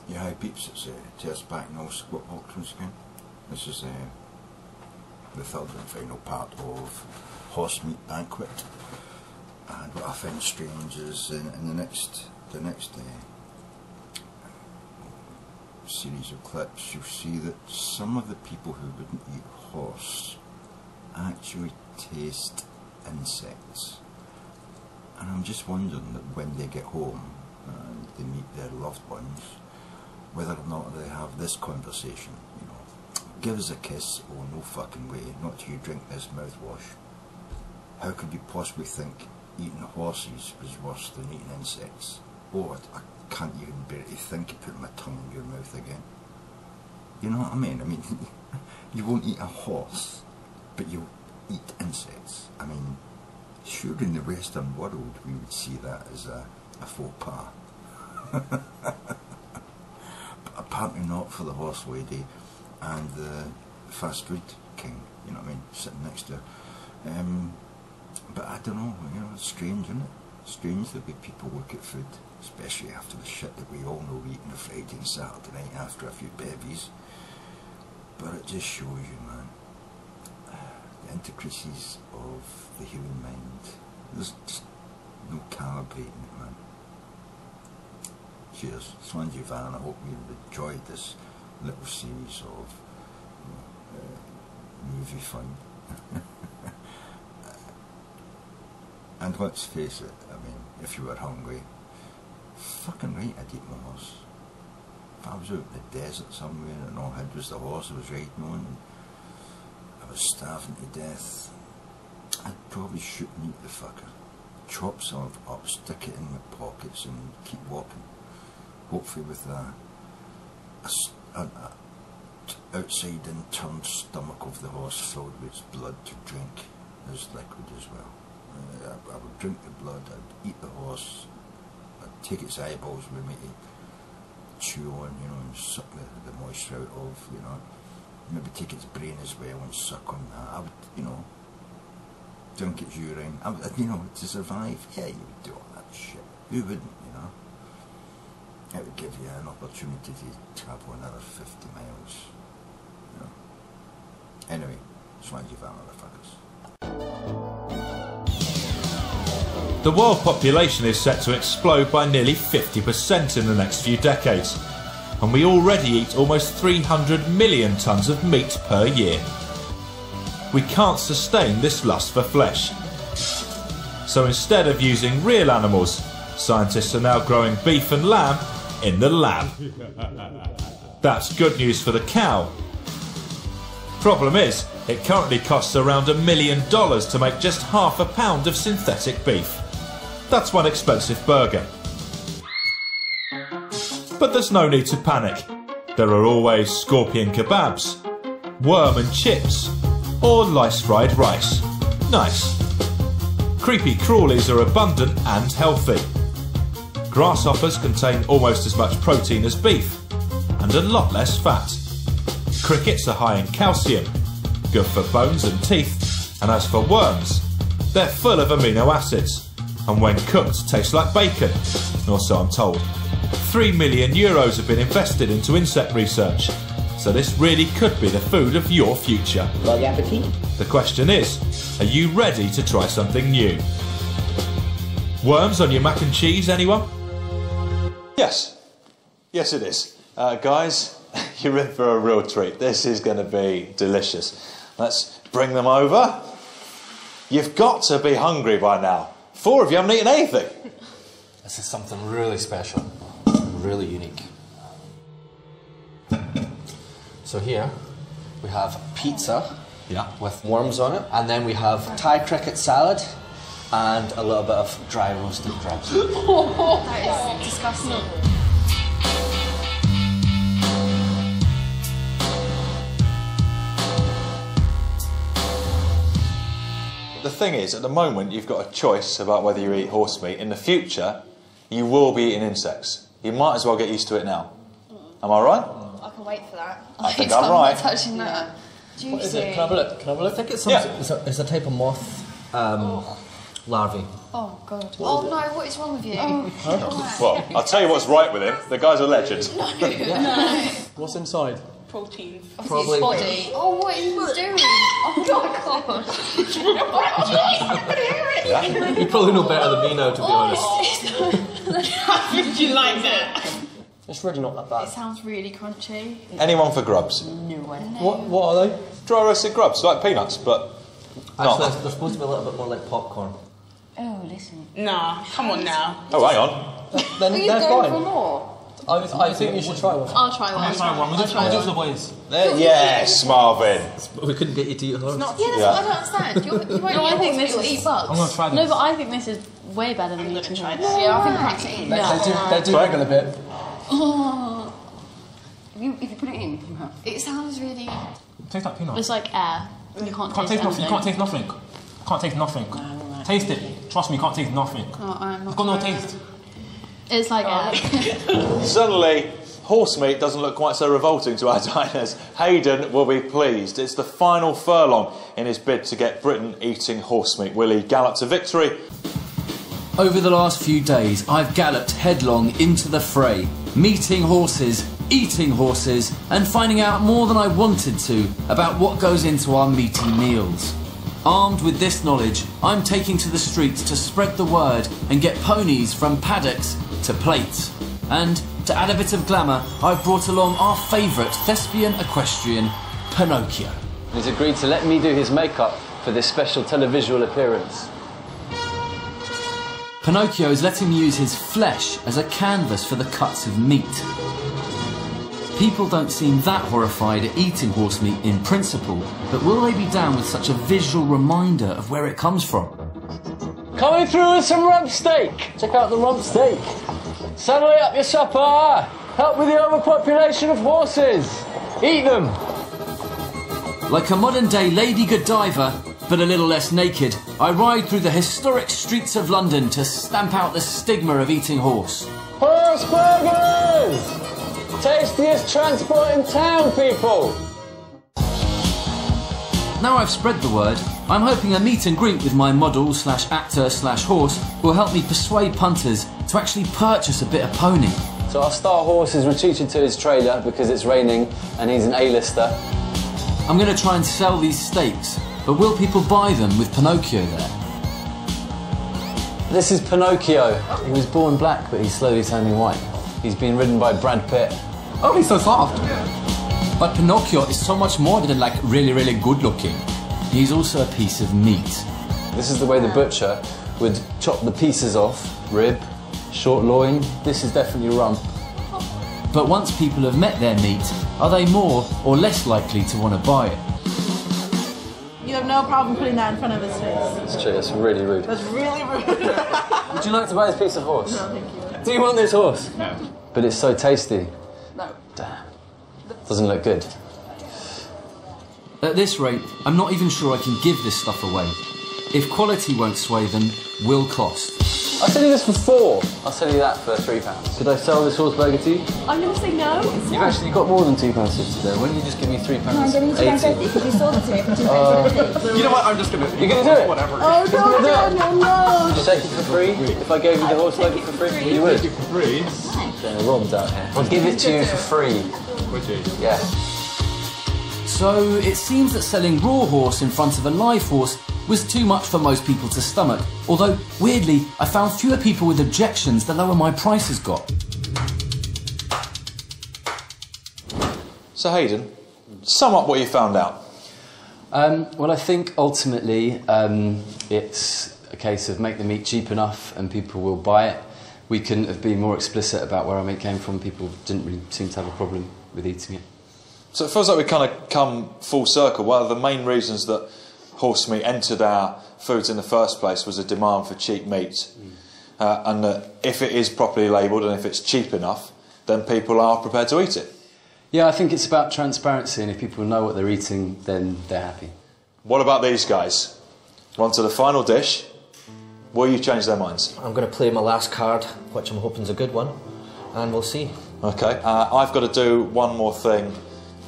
Yeah, hi peeps, it's Tersse back in all squat box once again. This is the third and final part of horsemeat banquet. And what I find strange is in the next series of clips, you'll see that some of the people who wouldn't eat horse actually taste insects. And I'm just wondering that when they get home and they meet their loved ones, whether or not they have this conversation, you know, give us a kiss, oh no fucking way, not till you drink this mouthwash. How could you possibly think eating horses was worse than eating insects? Oh, I can't even bear to think of putting my tongue in your mouth again. You know what I mean? You won't eat a horse, but you'll eat insects. I mean, sure, in the Western world we would see that as a faux pas. Apparently not for the horse lady and the fast food king, you know what I mean, sitting next to her. But I don't know, you know, it's strange, isn't it? Strange the way people look at food, especially after the shit that we all know we eat on a Friday and Saturday night after a few bevies. But it just shows you, man, the intricacies of the human mind. There's just no calibrating it, man. Cheers. Swansea Van, I hope you've enjoyed this little series of movie fun. And let's face it, I mean, if you were hungry, fucking right, I'd eat my horse. If I was out in the desert somewhere and all I had was the horse I was riding on and I was starving to death, I'd probably shoot and eat the fucker. Chop some up, stick it in my pockets and keep walking. Hopefully with an outside in turned stomach of the horse filled with its blood to drink as liquid as well. I would drink the blood, I'd eat the horse, I'd take its eyeballs with me to chew on, you know, and suck the moisture out of, you know. Maybe take its brain as well and suck on that. I would, you know, drink its urine. I would, you know, to survive, yeah, you would do all that shit. Who wouldn't, you know? It would give you an opportunity to travel another 50 miles. You know. Anyway, Swansea Van, motherfuckers. The world population is set to explode by nearly 50% in the next few decades, and we already eat almost 300 million tonnes of meat per year. We can't sustain this lust for flesh. So instead of using real animals, scientists are now growing beef and lamb in the lab. That's good news for the cow. Problem is, it currently costs around $1 million to make just half a pound of synthetic beef. That's one expensive burger. But there's no need to panic. There are always scorpion kebabs, worm and chips, or lice fried rice. Nice. Creepy crawlies are abundant and healthy. Grasshoppers contain almost as much protein as beef, and a lot less fat. Crickets are high in calcium, good for bones and teeth, and as for worms, they're full of amino acids, and when cooked taste like bacon, or so I'm told. €3 million have been invested into insect research, so this really could be the food of your future. Bon appetit. The question is, are you ready to try something new? Worms on your mac and cheese, anyone? Yes. Yes it is. Guys, you're in for a real treat. This is going to be delicious. Let's bring them over. You've got to be hungry by now. 4 of you haven't eaten anything. This is something really special, really unique. So here we have pizza with worms on it, and then we have Thai cricket salad and a little bit of dry roasted crabs. That is disgusting. The thing is, at the moment, you've got a choice about whether you eat horse meat. In the future, you will be eating insects. You might as well get used to it now. Am I right? I can wait for that. I think I'm right. not touching that. What is it? Can I have a look? Can I have a look? I think it's, some, it's a type of moth larvae. Oh God. Oh no, what is wrong with you? Well, I'll tell you what's right with him. The guy's a legend. No. What's inside? Protein. Probably. His body. Oh, what are you doing? Oh my God. You probably know better than me now, to be honest. Did you like that? It's really not that bad. It sounds really crunchy. Anyone for grubs? No. What are they? Dry roasted grubs, like peanuts, but Actually, not. they're supposed to be a little bit more like popcorn. Oh, listen. Nah, come on now. Oh, hang on. Then Are you they're going fine. for more? I think you should try one. I'll try one. We'll do it for the boys. Yes, Marvin. We couldn't get you to eat a horse. Yeah, that's what I don't understand. You won't No, I think this you'll is- eat bugs. I'm going to try this. No, but I think this is way better than eating try horse. this. Yeah, I think protein. They do wriggle a bit. Oh, If you put it in, you have. it sounds really. Taste that peanut. It's like air. You can't, Can't taste nothing. You can't taste nothing. Can't taste nothing. Taste it. Trust me, you can't taste nothing. It's got no taste. It's like air. Suddenly, horse meat doesn't look quite so revolting to our diners. Hayden will be pleased. It's the final furlong in his bid to get Britain eating horse meat. Will he gallop to victory? Over the last few days, I've galloped headlong into the fray, meeting horses, eating horses, and finding out more than I wanted to about what goes into our meaty meals. Armed with this knowledge, I'm taking to the streets to spread the word and get ponies from paddocks to plates. And to add a bit of glamour, I've brought along our favourite thespian equestrian, Pinocchio. He's agreed to let me do his makeup for this special televisual appearance. Pinocchio is letting me use his flesh as a canvas for the cuts of meat. People don't seem that horrified at eating horse meat in principle, but will they be down with such a visual reminder of where it comes from? Coming through with some rump steak. Check out the rump steak. Saddle up your supper. Help with the overpopulation of horses. Eat them. Like a modern-day Lady Godiva, but a little less naked, I ride through the historic streets of London to stamp out the stigma of eating horse. Horse burgers! Tastiest transport in town, people! Now I've spread the word, I'm hoping a meet and greet with my model slash actor slash horse will help me persuade punters to actually purchase a bit of pony. So our star horse is retreating to his trailer because it's raining and he's an A-lister. I'm going to try and sell these steaks, but will people buy them with Pinocchio there? This is Pinocchio. He was born black, but he's slowly turning white. He's being ridden by Brad Pitt. Oh, he's so soft. But Pinocchio is so much more than like really, really good looking. He's also a piece of meat. This is the way the butcher would chop the pieces off. Rib, short loin. This is definitely rump. But once people have met their meat, are they more or less likely to want to buy it? You have no problem putting that in front of his face. It's true, it's really rude. That's really rude. Would you like to buy this piece of horse? No, thank you. Do you want this horse? No. But it's so tasty. No. Damn. Doesn't look good. At this rate, I'm not even sure I can give this stuff away. If quality won't sway them, will cost. I'll sell you this for £4. I'll sell you that for £3. Could I sell this horse burger to you? I'm going to say no. You've actually got more than £2.50 there. Why don't you just give me £3? No, I'm giving you £2.50 because you sold it to me for £2.50. You know what? I'm just going to... You're going to do it? Whatever. Oh, no, Daniel, no. Would you take it for free? If I gave you the horse burger for free? You would? For free. Getting robbed out here. I'll give it to you for free. Would you? Yeah. So it seems that selling raw horse in front of a live horse was too much for most people to stomach. Although, weirdly, I found fewer people with objections the lower my prices got. So Hayden, sum up what you found out. Well, I think ultimately it's a case of make the meat cheap enough and people will buy it. We couldn't have been more explicit about where our meat came from. People didn't really seem to have a problem with eating it. So it feels like we've kind of come full circle. One of the main reasons that horse meat entered our foods in the first place was a demand for cheap meat. And that if it is properly labelled and if it's cheap enough, then people are prepared to eat it. Yeah, I think it's about transparency, and if people know what they're eating, then they're happy. What about these guys? We're on to the final dish. Will you change their minds? I'm going to play my last card, which I'm hoping is a good one, and we'll see. OK, I've got to do one more thing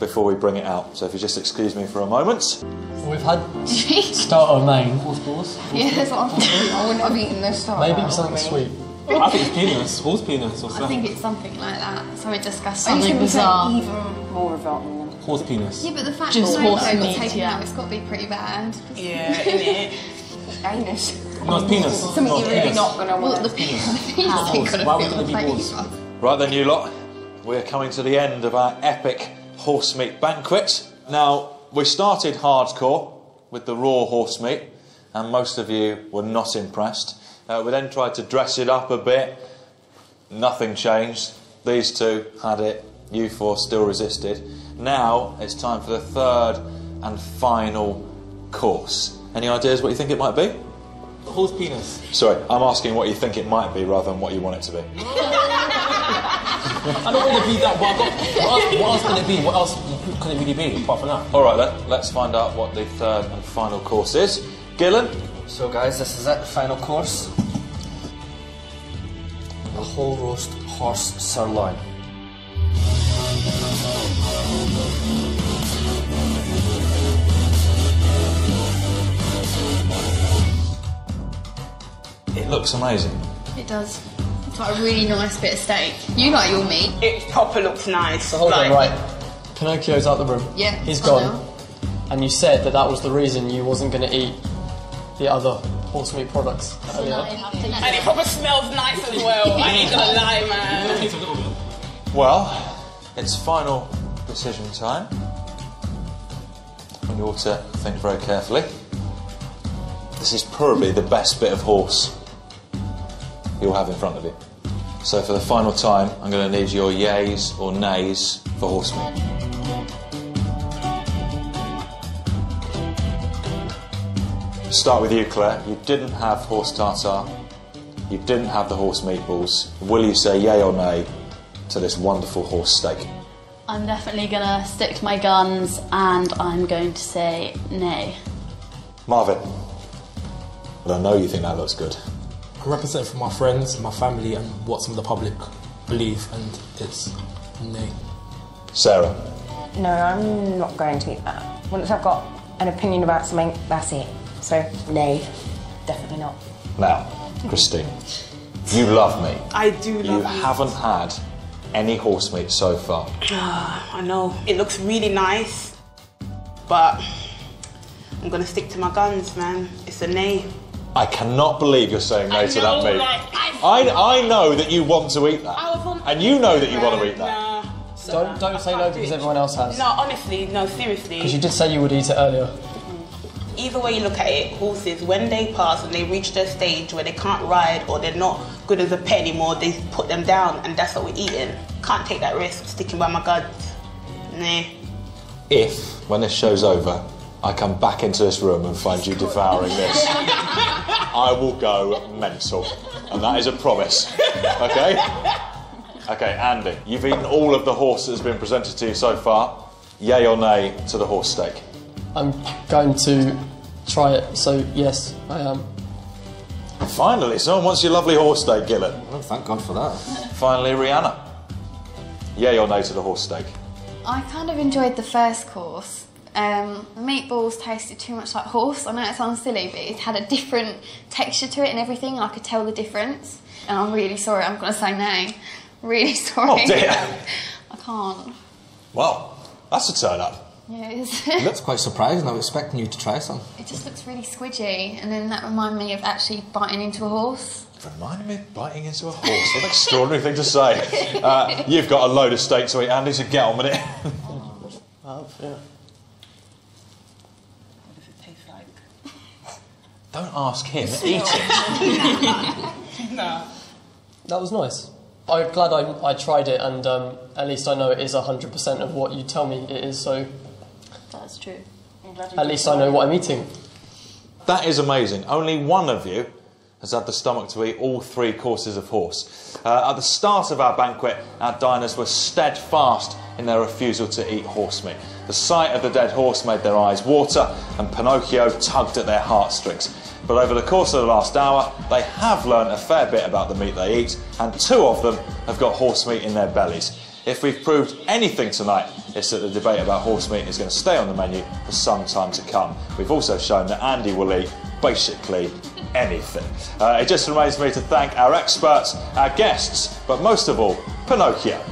before we bring it out. So if you just excuse me for a moment. We've had starter main. Horse balls. Yeah, that's what I'm thinking. I wouldn't have eaten the starter. Maybe it's something sweet. I think it's penis, horse penis or I something. think it's something like that. So we discussed Are you something going to say bizarre. even more of that? Horse penis. Yeah, but the fact Just that horse they got meat, taken yeah. out, it's got to be pretty bad. Yeah, innit? Anus. No, it's penis. Something No, you're really penis. not going to Well, want. the penis ain't Balls. going to Why would fit it on be the balls? paper. Right then, you lot, we're coming to the end of our epic horse meat banquet. Now, we started hardcore with the raw horse meat, and most of you were not impressed. We then tried to dress it up a bit. Nothing changed. These two had it. You four still resisted. Now it's time for the third and final course. Any ideas what you think it might be? Horse penis. Sorry, I'm asking what you think it might be rather than what you want it to be. I don't want it to be that, but what else can it be? What else could it really be apart from that? All right then, let's find out what the third and final course is. Gillen? So guys, this is it, the final course. A whole roast horse sirloin. It looks amazing. It does. It's like a really nice bit of steak. You like your meat. It proper looks nice. So hold on, right. Pinocchio's out the room. Yeah, He's I gone. know. And you said that that was the reason you wasn't going to eat the other horse meat products earlier. And it probably smells nice as well. I ain't gonna lie, man. Well, it's final decision time. And you ought to think very carefully. This is probably the best bit of horse you'll have in front of you. So for the final time, I'm going to need your yays or nays for horse meat. Start with you, Claire. You didn't have horse tartare. You didn't have the horse meatballs. Will you say yay or nay to this wonderful horse steak? I'm definitely going to stick to my guns and I'm going to say nay. Marvin. But I know you think that looks good. I represent for my friends, my family, and what some of the public believe, and it's nay. Sarah. No, I'm not going to eat that. Once I've got an opinion about something, that's it. So, nay, definitely not. Now, Christine, you love meat. I do love You meat. haven't had any horse meat so far. I know. It looks really nice, but I'm gonna stick to my guns, man. It's a nay. I cannot believe you're saying nay to that meat. Like, I know that you want to eat that. And you know that you want to eat that. Nah. Don't say no because everyone else has. No, honestly, no, seriously. Because you did say you would eat it earlier. Either way you look at it, horses, when they pass and they reach their stage where they can't ride or they're not good as a pet anymore, they put them down and that's what we're eating. Can't take that risk, sticking by my guns. Nah. If, when this show's over, I come back into this room and find you devouring this, I will go mental. And that is a promise. Okay? Okay, Andy, you've eaten all of the horse that's been presented to you so far. Yay or nay to the horse steak? I'm going to try it, so yes, I am. Finally, someone wants your lovely horse steak, Gillen. Oh, thank God for that. Finally, Rihanna. Yay or nay to the horse steak? I kind of enjoyed the first course. The meatballs tasted too much like horse. I know it sounds silly, but it had a different texture to it and everything, and I could tell the difference. And I'm really sorry, I'm going to say nay. Really sorry. Oh dear. I can't. Well, that's a turn up. Yeah, it is. It looks quite surprising. I was expecting you to try some. It just looks really squidgy, and then that reminded me of actually biting into a horse. Reminded me of biting into a horse. What an extraordinary thing to say. You've got a load of steak to eat, Andy, so get on with it. Yeah. What does it taste like? Don't ask him, eat it. No. That was nice. I'm glad I tried it, and at least I know it is 100% of what you tell me it is, so That's true. at least I know what I'm eating. That is amazing. Only one of you has had the stomach to eat all 3 courses of horse. At the start of our banquet, our diners were steadfast in their refusal to eat horse meat. The sight of the dead horse made their eyes water, and Pinocchio tugged at their heartstrings. But over the course of the last hour, they have learned a fair bit about the meat they eat, and 2 of them have got horse meat in their bellies. If we've proved anything tonight, it's that the debate about horse meat is going to stay on the menu for some time to come. We've also shown that Andy will eat basically anything. It just remains me to thank our experts, our guests, but most of all, Pinocchio.